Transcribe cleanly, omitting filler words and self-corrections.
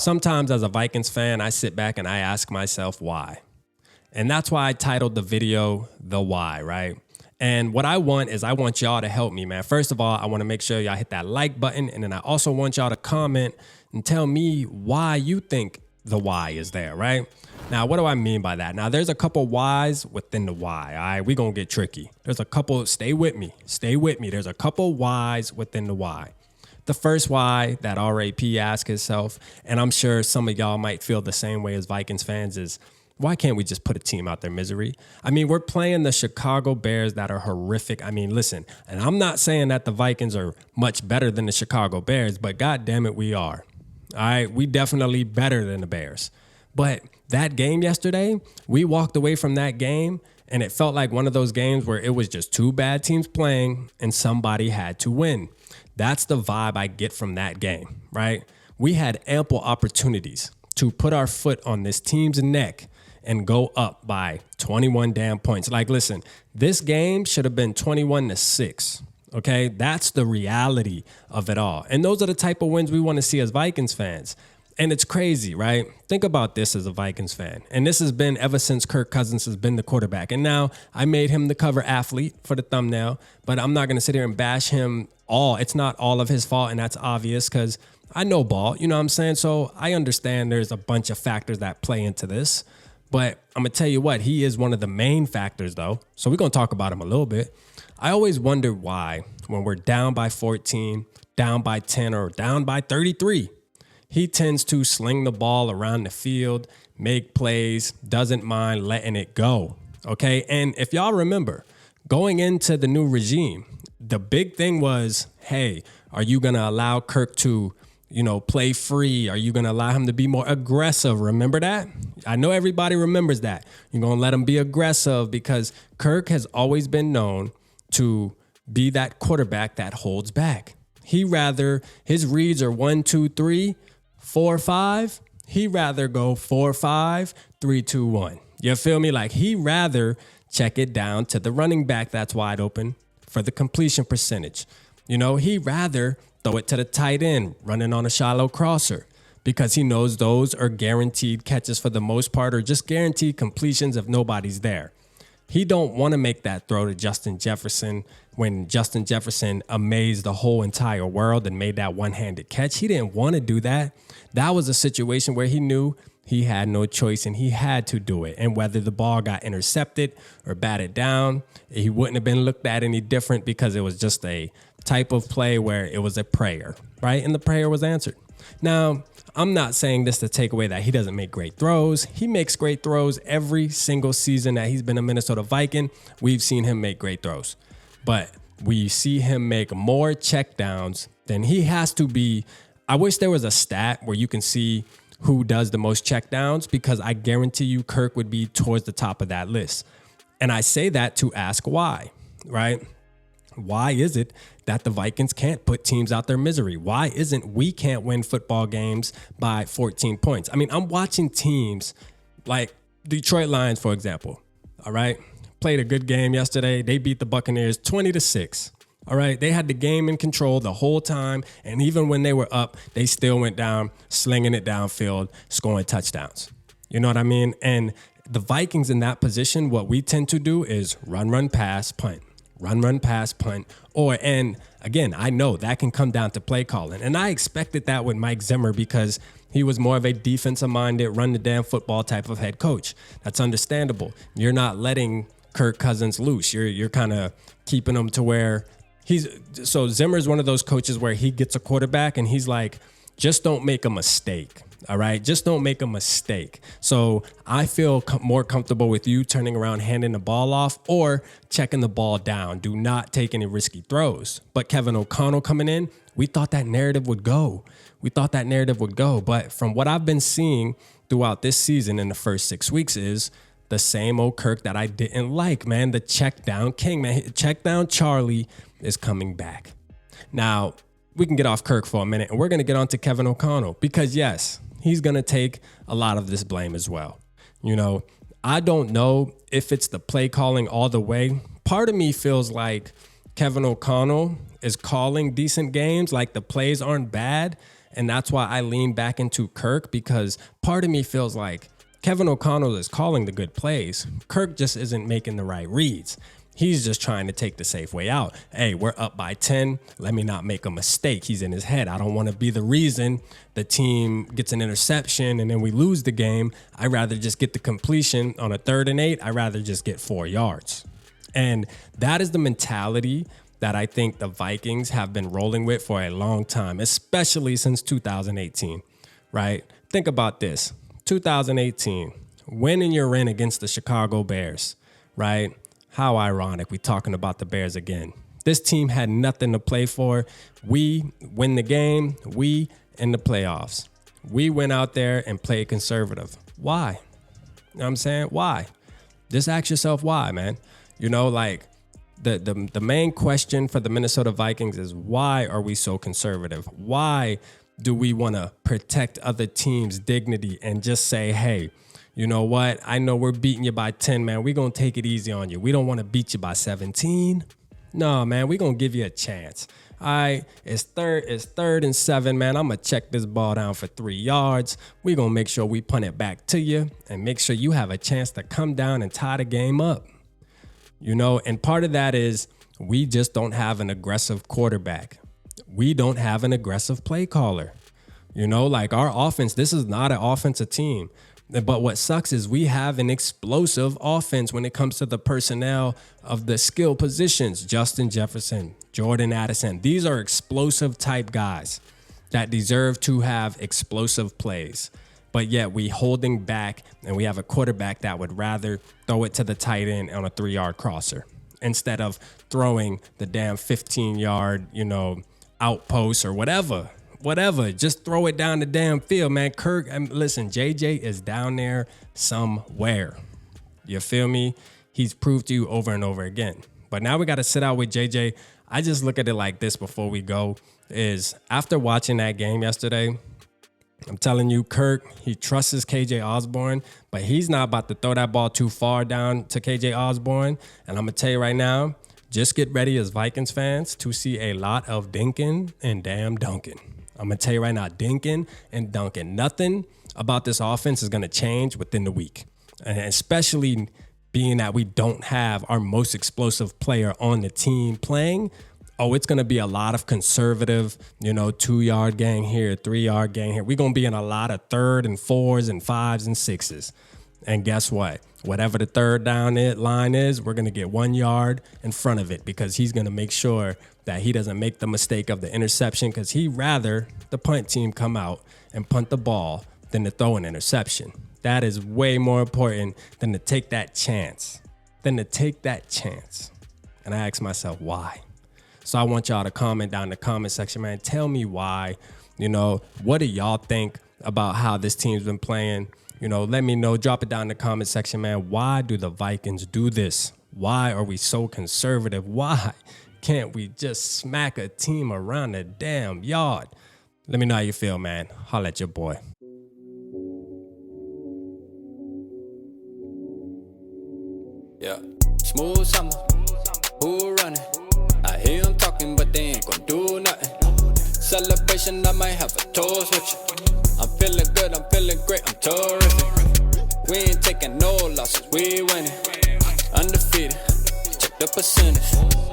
Sometimes as a Vikings fan, I sit back and I ask myself why. And that's why I titled the video, The Why, right? And what I want y'all to help me, man. First of all, I want to make sure y'all hit that like button. And then I also want y'all to comment and tell me why you think the why is there, right? Now, what do I mean by that? Now, there's a couple whys within the why, all right? We're going to get tricky. There's a couple, stay with me. There's a couple whys within the why. The first why that RAP asks himself, and I'm sure some of y'all might feel the same way as Vikings fans, is why can't we just put a team out their misery? I mean, we're playing the Chicago Bears that are horrific. I mean, listen, and I'm not saying that the Vikings are much better than the Chicago Bears, but God damn it, we are. All right, we definitely better than the Bears. But that game yesterday, we walked away from that game, and it felt like one of those games where it was just two bad teams playing and somebody had to win. That's the vibe I get from that game, right? We had ample opportunities to put our foot on this team's neck and go up by 21 damn points. Like, listen, this game should have been 21-6. Okay, that's the reality of it all. And those are the type of wins we want to see as Vikings fans. And it's crazy, right? Think about this as a Vikings fan. And this has been ever since Kirk Cousins has been the quarterback. And now I made him the cover athlete for the thumbnail, but I'm not going to sit here and bash him all. It's not all of his fault, and that's obvious because I know ball, you know what I'm saying? So I understand there's a bunch of factors that play into this. But I'm going to tell you what, he is one of the main factors, though. So we're going to talk about him a little bit. I always wonder why, when we're down by 14, down by 10, or down by 33, he tends to sling the ball around the field, make plays, doesn't mind letting it go. Okay. And if y'all remember, going into the new regime, the big thing was, hey, are you going to allow Kirk to, play free? Are you going to allow him to be more aggressive? Remember that? I know everybody remembers that. You're going to let him be aggressive because Kirk has always been known to be that quarterback that holds back. His reads are 1, 2, 3, 4, 5. He rather go 4, 5, 3, 2, 1. You feel me? Like he rather check it down to the running back that's wide open for the completion percentage. He rather throw it to the tight end running on a shallow crosser because he knows those are guaranteed catches for the most part, or just guaranteed completions if nobody's there. He don't want to make that throw to Justin Jefferson when Justin Jefferson amazed the whole entire world and made that one-handed catch. He didn't want to do that. That was a situation where he knew he had no choice and he had to do it. And whether the ball got intercepted or batted down, he wouldn't have been looked at any different because it was just a type of play where it was a prayer, right? And the prayer was answered. Now, I'm not saying this to take away that he doesn't make great throws. He makes great throws every single season that he's been a Minnesota Viking. We've seen him make great throws. But we see him make more checkdowns than he has to be. I wish there was a stat where you can see who does the most checkdowns, because I guarantee you Kirk would be towards the top of that list. And I say that to ask why, right? Why is it that the Vikings can't put teams out their misery? Why isn't we can't win football games by 14 points? I mean, I'm watching teams like Detroit Lions, for example, all right? Played a good game yesterday. They beat the Buccaneers 20-6. All right, they had the game in control the whole time, and even when they were up, they still went down, slinging it downfield, scoring touchdowns. You know what I mean? And the Vikings in that position, what we tend to do is run, pass, punt. Run, pass, punt. And again, I know that can come down to play calling. And I expected that with Mike Zimmer because he was more of a defensive-minded, run the damn football type of head coach. That's understandable. You're not letting Kirk Cousins loose. You're kind of keeping him to where so Zimmer's one of those coaches where he gets a quarterback and he's like, just don't make a mistake. All right. Just don't make a mistake. So I feel more comfortable with you turning around, handing the ball off, or checking the ball down. Do not take any risky throws. But Kevin O'Connell coming in, we thought that narrative would go. But from what I've been seeing throughout this season in the first 6 weeks is the same old Kirk that I didn't like, man. The check down king, man. Check down Charlie is coming back. Now, we can get off Kirk for a minute, and we're going to get on to Kevin O'Connell because, yes, he's going to take a lot of this blame as well. I don't know if it's the play calling all the way. Part of me feels like Kevin O'Connell is calling decent games, like the plays aren't bad, And that's why I lean back into Kirk, because part of me feels like Kevin O'Connell is calling the good plays. Kirk just isn't making the right reads. He's just trying to take the safe way out. Hey, we're up by 10. Let me not make a mistake. He's in his head. I don't want to be the reason the team gets an interception and then we lose the game. I'd rather just get the completion on a 3rd and 8. I'd rather just get 4 yards. And that is the mentality that I think the Vikings have been rolling with for a long time, especially since 2018, right? Think about this. 2018, winning your win against the Chicago Bears, right? How ironic, we talking about the Bears again. This team had nothing to play for. We win the game. We in the playoffs. We went out there and played conservative. Why? You know what I'm saying? Why? Just ask yourself why, man. You know, like the main question for the Minnesota Vikings is, why are we so conservative? Why do we want to protect other teams' dignity and just say, hey, you know what? I know we're beating you by 10, man. We're going to take it easy on you. We don't want to beat you by 17. No, man, we're going to give you a chance. All right, it's third and 7, man. I'm going to check this ball down for 3 yards. We're going to make sure we punt it back to you and make sure you have a chance to come down and tie the game up. You know, and part of that is we just don't have an aggressive quarterback. We don't have an aggressive play caller. You know, like our offense, this is not an offensive team. But what sucks is we have an explosive offense when it comes to the personnel of the skill positions. Justin Jefferson, Jordan Addison. These are explosive type guys that deserve to have explosive plays. But yet we holding back, and we have a quarterback that would rather throw it to the tight end on a 3-yard crosser instead of throwing the damn 15-yard, outpost or whatever. Just throw it down the damn field, man. Kirk, listen, JJ is down there somewhere. You feel me? He's proved to you over and over again. But now we got to sit out with JJ. I just look at it like this before we go, is after watching that game yesterday, I'm telling you, Kirk, he trusts his KJ Osborne, but he's not about to throw that ball too far down to KJ Osborne. And I'm going to tell you right now, just get ready as Vikings fans to see a lot of dinking and damn dunking. I'm going to tell you right now, dinking and dunking. Nothing about this offense is going to change within the week. And especially being that we don't have our most explosive player on the team playing. Oh, it's going to be a lot of conservative, 2-yard gang here, 3-yard gang here. We're going to be in a lot of 3rd and 4s and 5s and 6s. And guess what? Whatever the third down line is, we're going to get 1 yard in front of it because he's going to make sure that he doesn't make the mistake of the interception, because he'd rather the punt team come out and punt the ball than to throw an interception. That is way more important than to take that chance. And I ask myself, why? So I want y'all to comment down in the comment section, man. Tell me why. What do y'all think about how this team's been playing? Let me know. Drop it down in the comment section, man. Why do the Vikings do this? Why are we so conservative? Why can't we just smack a team around the damn yard? Let me know how you feel, man. Holla at your boy. Yeah, smooth summer, who running? I hear them talking, but they ain't gon' do nothing. Celebration, I might have a toast with you. I'm feeling good, I'm feeling great, I'm terrific. We ain't taking no losses, we winning. Undefeated, check the percentage.